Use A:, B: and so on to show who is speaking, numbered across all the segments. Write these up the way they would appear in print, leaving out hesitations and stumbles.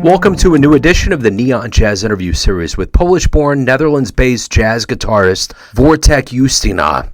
A: Welcome to a new edition of the Neon Jazz interview series with Polish-born, Netherlands-based jazz guitarist Wojtek Justyna.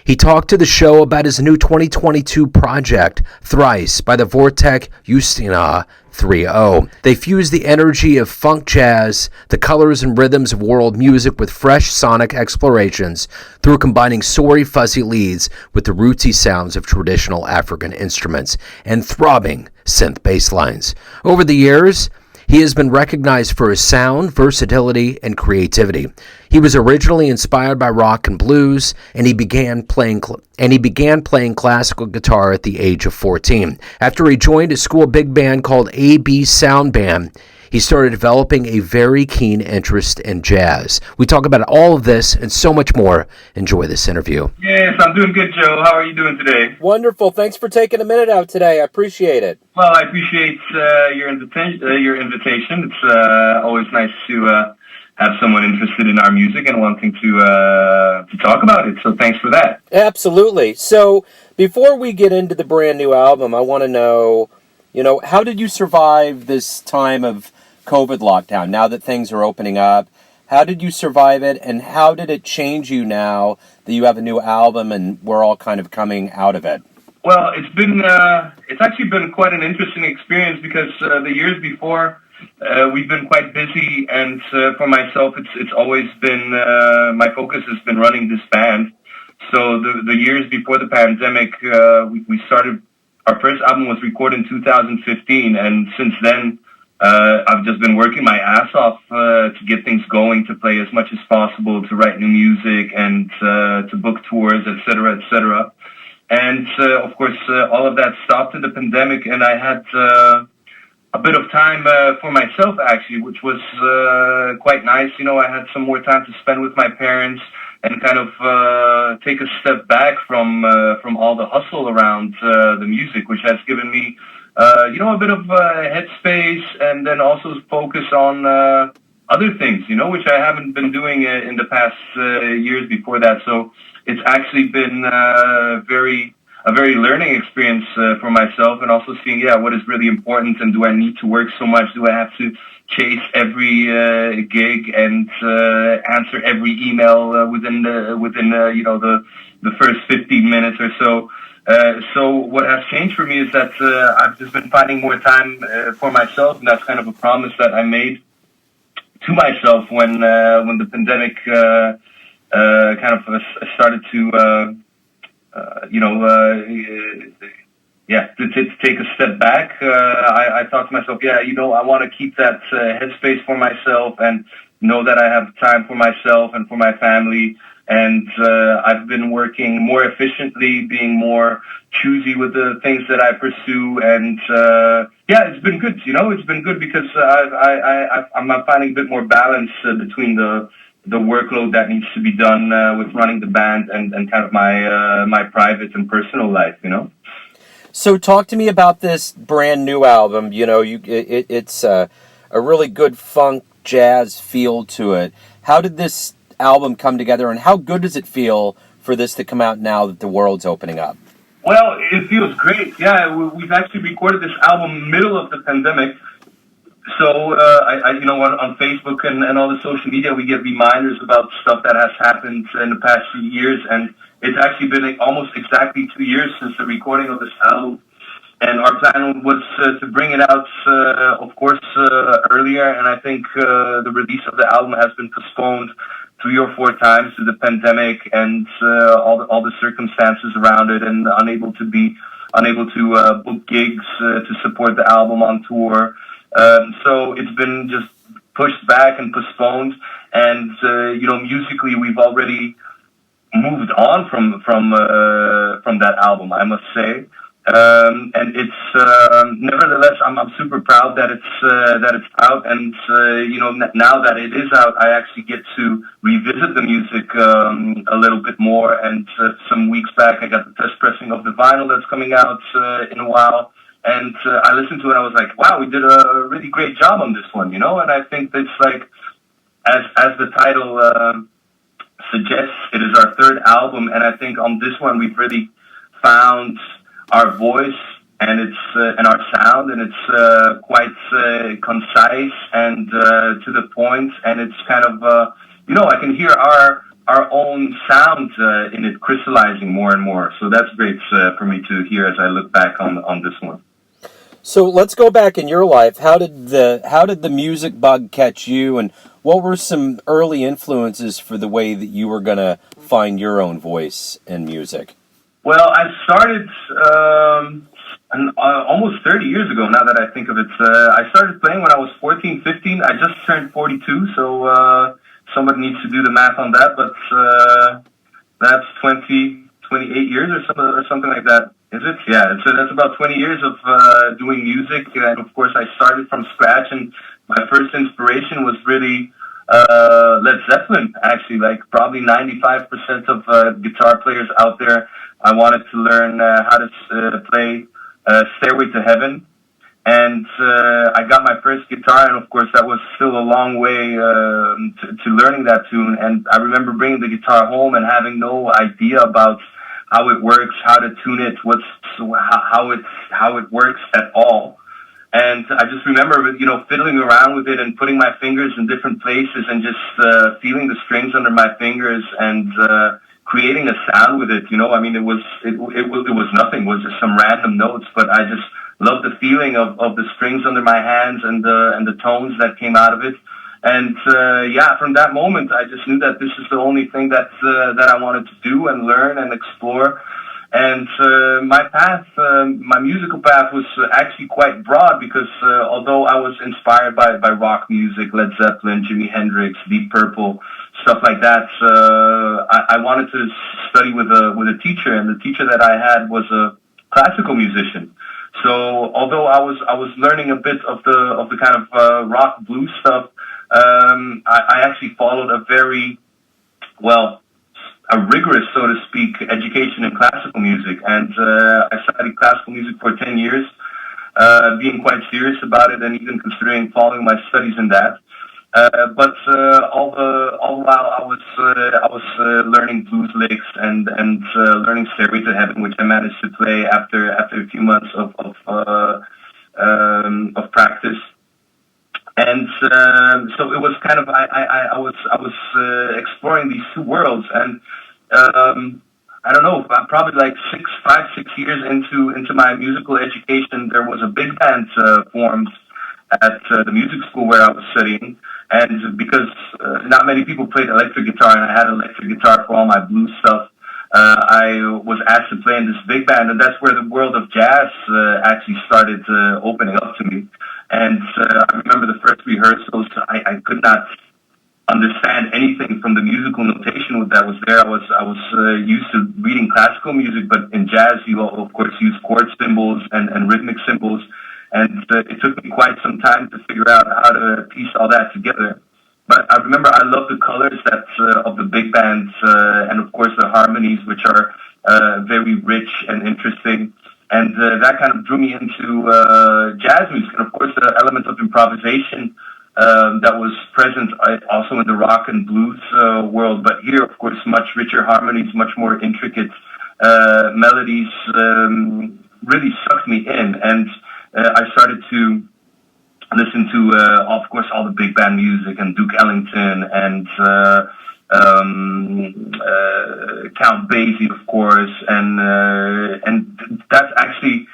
A: He talked to the show about his new 2022 project, Thrice, by the Wojtek Justyna TreeOh. They fuse the energy of funk jazz, the colors and rhythms of world music with fresh sonic explorations through combining soaring, fuzzy leads with the rootsy sounds of traditional African instruments and throbbing synth bass lines. Over the years, he has been recognized for his sound, versatility, and creativity. He was originally inspired by rock and blues, and he began playing classical guitar at the age of 14. After he joined a school big band called AB Sound Band, he started developing a very keen interest in jazz. We talk about all of this and so much more. Enjoy this interview.
B: Yes, I'm doing good, Joe. How are you doing today?
A: Wonderful. Thanks for taking a minute out today. I appreciate it.
B: Well, I appreciate your invitation. It's always nice to have someone interested in our music and wanting to talk about it. So thanks for that.
A: Absolutely. So before we get into the brand new album, I want to know, how did you survive this time of COVID lockdown, now that things are opening up? How did you survive it, and how did it change you now that you have a new album and we're all kind of coming out of it?
B: Well, it's actually been quite an interesting experience because the years before we've been quite busy, and for myself, it's always been my focus has been running this band. So the years before the pandemic, we started. Our first album was recorded in 2015, and since then, I've just been working my ass off to get things going, to play as much as possible, to write new music, and to book tours, etc., etc. And of course, all of that stopped in the pandemic, and I had a bit of time for myself, actually, which was quite nice. I had some more time to spend with my parents and kind of take a step back from all the hustle around the music, which has given me, a bit of headspace, and then also focus on other things, which I haven't been doing in the past years before that. So it's actually been a very learning experience for myself, and also seeing, what is really important, and do I need to work so much? Do I have to chase every gig and answer every email within the first 15 minutes or so? So what has changed for me is that I've just been finding more time for myself, and that's kind of a promise that I made to myself when the pandemic kind of started to to take a step back. I thought to myself, I want to keep that headspace for myself and know that I have time for myself and for my family. And I've been working more efficiently, being more choosy with the things that I pursue. And it's been good. It's been good because I'm finding a bit more balance between the workload that needs to be done with running the band and kind of my private and personal life.
A: So talk to me about this brand new album. It's a really good funk jazz feel to it. How did this album come together, and how good does it feel for this to come out now that the world's opening up?
B: Well, it feels great. Yeah, we've actually recorded this album middle of the pandemic. So, on Facebook and all the social media, we get reminders about stuff that has happened in the past few years, and it's actually been almost exactly 2 years since the recording of this album. And our plan was to bring it out, of course, earlier, and I think the release of the album has been postponed 3 or 4 times due to the pandemic and all the circumstances around it, and unable to book gigs to support the album on tour. So it's been just pushed back and postponed, and musically we've already moved on from that album, I must say. And it's nevertheless, I'm super proud that it's out, and now that it is out, I actually get to revisit the music a little bit more. And some weeks back, I got the test pressing of the vinyl that's coming out in a while. And I listened to it, and I was like, wow, we did a really great job on this one, And I think it's like, as the title suggests, it is our third album, and I think on this one we've really found our voice and it's and our sound, and it's quite concise and to the point, and it's kind of I can hear our own sound in it crystallizing more and more. So that's great for me to hear as I look back on this one.
A: So let's go back in your life. How did the music bug catch you, and what were some early influences for the way that you were going to find your own voice in music?
B: Well, I started almost 30 years ago, now that I think of it. I started playing when I was 14, 15. I just turned 42, so somebody needs to do the math on that, but that's 28 years or something like that. Is it? Yeah, so that's about 20 years of doing music, and of course I started from scratch, and my first inspiration was really Led Zeppelin, actually. Like probably 95% of guitar players out there, I wanted to learn how to play Stairway to Heaven, and I got my first guitar, and of course that was still a long way to learning that tune, and I remember bringing the guitar home and having no idea about how it works, how to tune it, how it works at all. And I just remember, fiddling around with it and putting my fingers in different places and just feeling the strings under my fingers and creating a sound with it. I mean, it was nothing. It was just some random notes, but I just loved the feeling of the strings under my hands and the tones that came out of it. And from that moment, I just knew that this is the only thing that I wanted to do and learn and explore. And my musical path was actually quite broad because although I was inspired by rock music, Led Zeppelin, Jimi Hendrix, Deep Purple, stuff like that, I wanted to study with a teacher, and the teacher that I had was a classical musician. So although I was learning a bit of the kind of rock blues stuff, I actually followed a rigorous, so to speak, education in classical music, and I studied classical music for 10 years, being quite serious about it, and even considering following my studies in that. But all while I was learning blues licks and learning Stairway to Heaven, which I managed to play after a few months of practice. And so it was kind of I was exploring these two worlds, and I don't know, probably like 6 years into my musical education, there was a big band formed at the music school where I was studying, and because not many people played electric guitar, and I had electric guitar for all my blues stuff, I was asked to play in this big band, and that's where the world of jazz actually started opening up to me. And I remember the first rehearsals, I could not understand anything from the musical notation that was there. I was used to reading classical music, but in jazz you of course use chord symbols and rhythmic symbols, and it took me quite some time to figure out how to piece all that together. But I remember I love the colors of the big bands, and of course the harmonies, which are very rich and interesting. And that kind of drew me into jazz music, and of course the element of improvisation that was present also in the rock and blues world. But here, of course, much richer harmonies, much more intricate melodies really sucked me in. And I started to listen to, of course, all the big band music and Duke Ellington and Count Basie, of course, and that's actually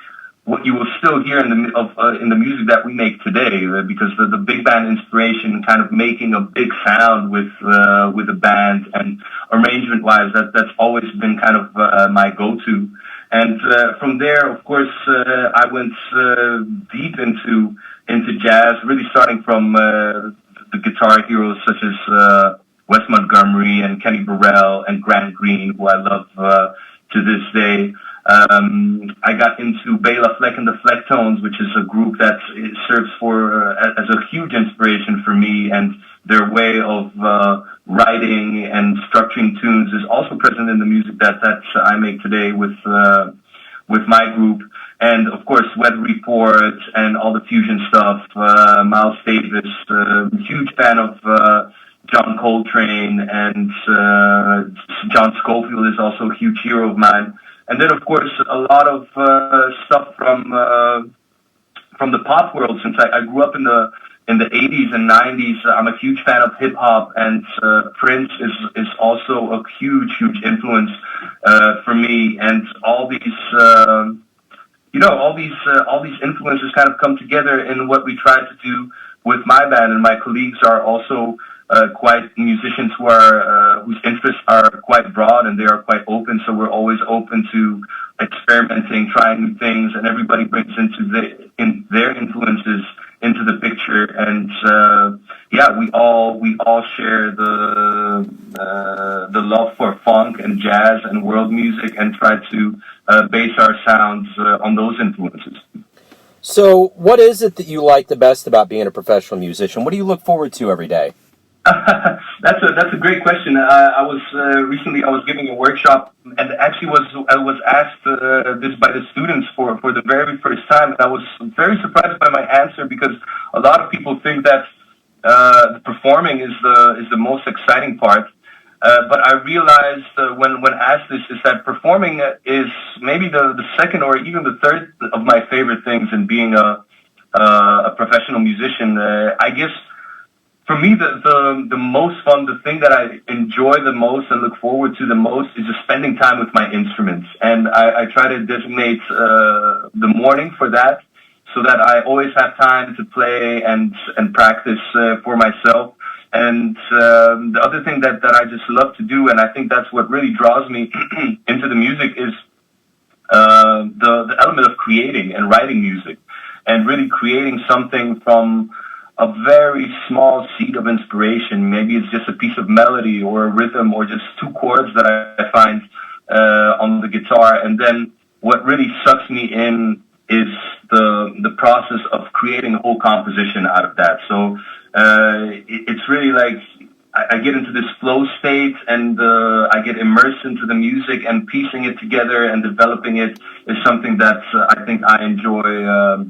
B: what you will still hear in the music that we make today, because the big band inspiration, kind of making a big sound with a band and arrangement wise, that's always been kind of my go-to. And from there, of course, I went deep into jazz, really starting from the guitar heroes such as Wes Montgomery and Kenny Burrell and Grant Green, who I love to this day. I got into Bela Fleck and the Flecktones, which is a group that serves as a huge inspiration for me, and their way of writing and structuring tunes is also present in the music that I make today with my group. And of course, Weather Report and all the fusion stuff. Miles Davis, huge fan of John Coltrane, and John Scofield is also a huge hero of mine. And then, of course, a lot of stuff from the pop world. Since I grew up in the 80s and 90s, I'm a huge fan of hip hop, and Prince is also a huge influence for me. And all these all these influences kind of come together in what we try to do with my band. And my colleagues are also quite musicians whose interests are quite broad, and they are quite open. So we're always open to experimenting, trying new things, and everybody brings their influences into the picture. And we all share the love for funk and jazz and world music, and try to base our sounds on those influences.
A: So, what is it that you like the best about being a professional musician? What do you look forward to every day?
B: That's a great question. I was recently giving a workshop, and actually I was asked this by the students for the very first time, and I was very surprised by my answer, because a lot of people think that the performing is the most exciting part. But I realized when asked this is that performing is maybe the second or even the third of my favorite things in being a professional musician. I guess for me, the most fun, the thing that I enjoy the most and look forward to the most, is just spending time with my instruments. And I try to designate the morning for that, so that I always have time to play and practice for myself. And the other thing that I just love to do, and I think that's what really draws me into the music, is the element of creating and writing music, and really creating something from a very small seed of inspiration. Maybe it's just a piece of melody or a rhythm or just two chords that I find on the guitar. And then what really sucks me in is the process of creating a whole composition out of that. So it's really like I get into this flow state, and I get immersed into the music, and piecing it together and developing it is something that I think I enjoy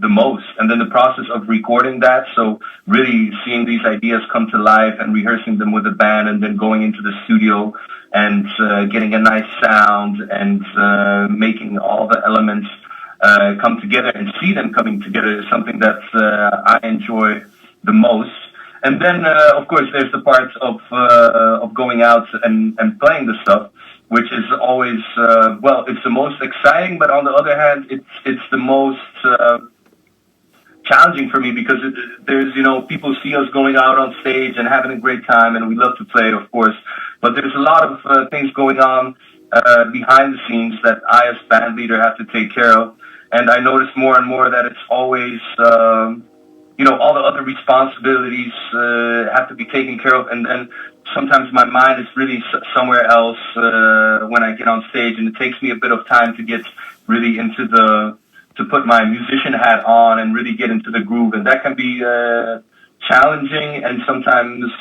B: the most. And then the process of recording that, so really seeing these ideas come to life and rehearsing them with a band, and then going into the studio and getting a nice sound, and making all the elements come together and see them coming together, is something that I enjoy the most. And then, of course, there's the part of going out and playing the stuff, which is always it's the most exciting, but on the other hand, it's the most challenging for me, because there's people see us going out on stage and having a great time, and we love to play, of course, but there's a lot of things going on behind the scenes that I, as band leader, have to take care of. And I notice more and more that it's always all the other responsibilities have to be taken care of, and then sometimes my mind is really somewhere else when I get on stage, and it takes me a bit of time to get really to put my musician hat on and really get into the groove, and that can be challenging and sometimes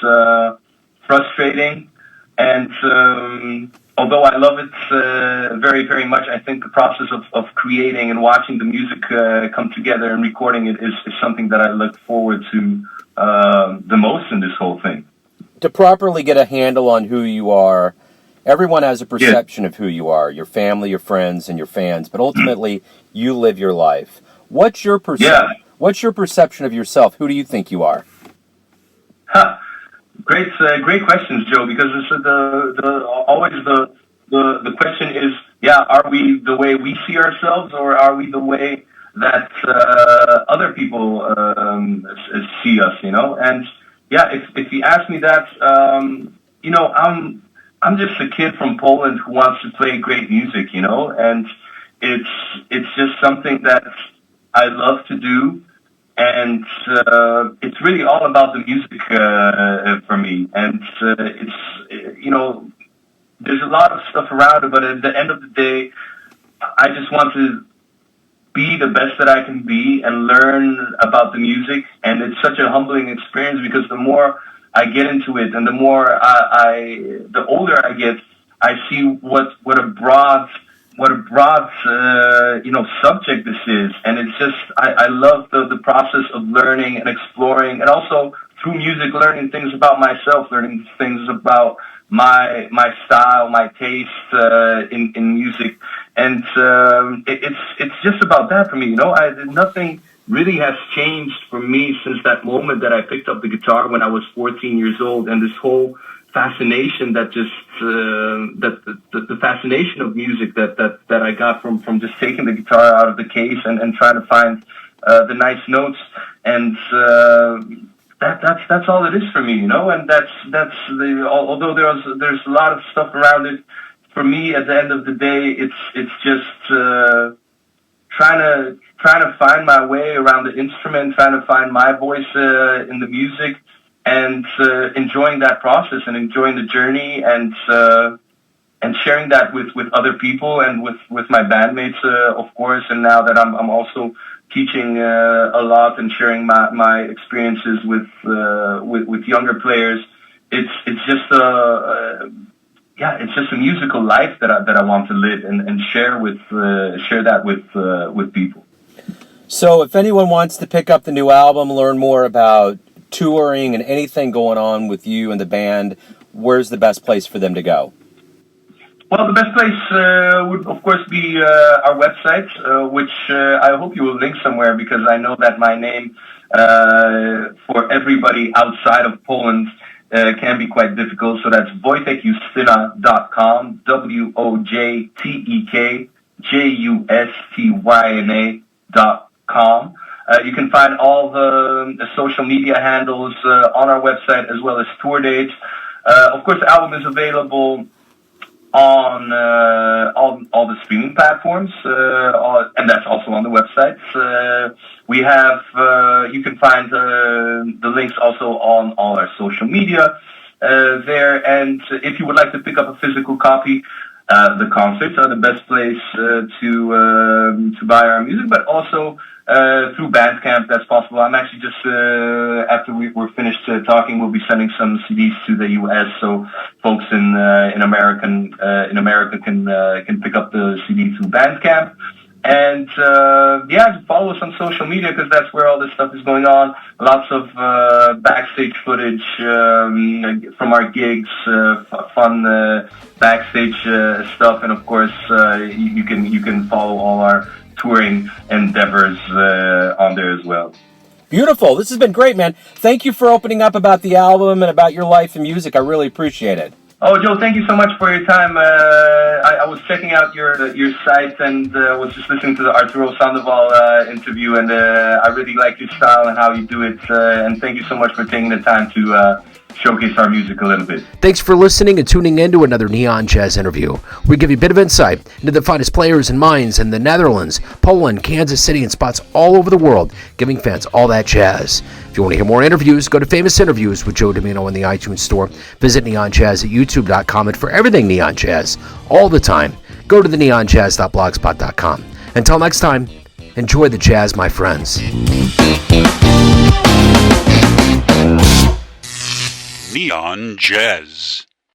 B: frustrating. And although I love it very, very much, I think the process of creating and watching the music come together and recording it is something that I look forward to the most in this whole thing.
A: To properly get a handle on who you are, everyone has a perception of who you are, your family, your friends, and your fans, but ultimately you live your life. What's your perception of yourself? Who do you think you are?
B: Great questions, Joe. Because it's always the question is, are we the way we see ourselves, or are we the way that other people see us? And if you ask me that, I'm just a kid from Poland who wants to play great music, and it's just something that I love to do. And it's really all about the music for me. And there's a lot of stuff around it, but at the end of the day, I just want to be the best that I can be and learn about the music. And it's such a humbling experience, because the more I get into it, and the more the older I get, I see what a broad subject this is. And it's just, I love the process of learning and exploring, and also through music, learning things about myself, learning things about my style, my taste in music, and it's just about that for me. Nothing really has changed for me since that moment that I picked up the guitar when I was 14 years old, and this whole fascination that just the fascination of music that I got from just taking the guitar out of the case and trying to find the nice notes, and that's all it is for me, and although there's a lot of stuff around it, for me at the end of the day it's just trying to find my way around the instrument, trying to find my voice in the music, and enjoying that process and enjoying the journey, and sharing that with other people and with my bandmates, of course. And now that I'm also teaching a lot and sharing my experiences with younger players, it's just a musical life that I want to live and share that with people.
A: So if anyone wants to pick up the new album, learn more about touring and anything going on with you and the band, where's the best place for them to go?
B: Well, the best place would, of course, be our website, which I hope you will link somewhere, because I know that my name, for everybody outside of Poland, can be quite difficult. So that's wojtekjustyna.com, WojtekJustyna.com. You can find all the social media handles on our website, as well as tour dates. Of course, the album is available on all the streaming platforms, and that's also on the website. We have you can find the links also on all our social media there. And if you would like to pick up a physical copy, the concerts are the best place to buy our music, but also through Bandcamp, that's possible. I'm actually just after we're finished talking, we'll be sending some CDs to the U.S. so folks in America can pick up the CD through Bandcamp. And follow us on social media, because that's where all this stuff is going on. Lots of backstage footage from our gigs, fun backstage stuff, and of course you can follow all our touring endeavors on there as well.
A: Beautiful. This has been great, man. Thank you for opening up about the album and about your life and music. I really appreciate it.
B: Oh, Joe, thank you so much for your time. I was checking out your site and was just listening to the Arturo Sandoval interview, and I really like your style and how you do it. And thank you so much for taking the time to showcase our music a little bit.
A: Thanks for listening and tuning in to another Neon Jazz interview. We give you a bit of insight into the finest players and minds in the Netherlands, Poland, Kansas City, and spots all over the world, giving fans all that jazz. If you want to hear more interviews, go to Famous Interviews with Joe Domino in the iTunes Store. Visit Neon Jazz at youtube.com, and for everything Neon Jazz, all the time, go to the neonjazz.blogspot.com. Until next time, enjoy the jazz, my friends.
C: Neon Jazz.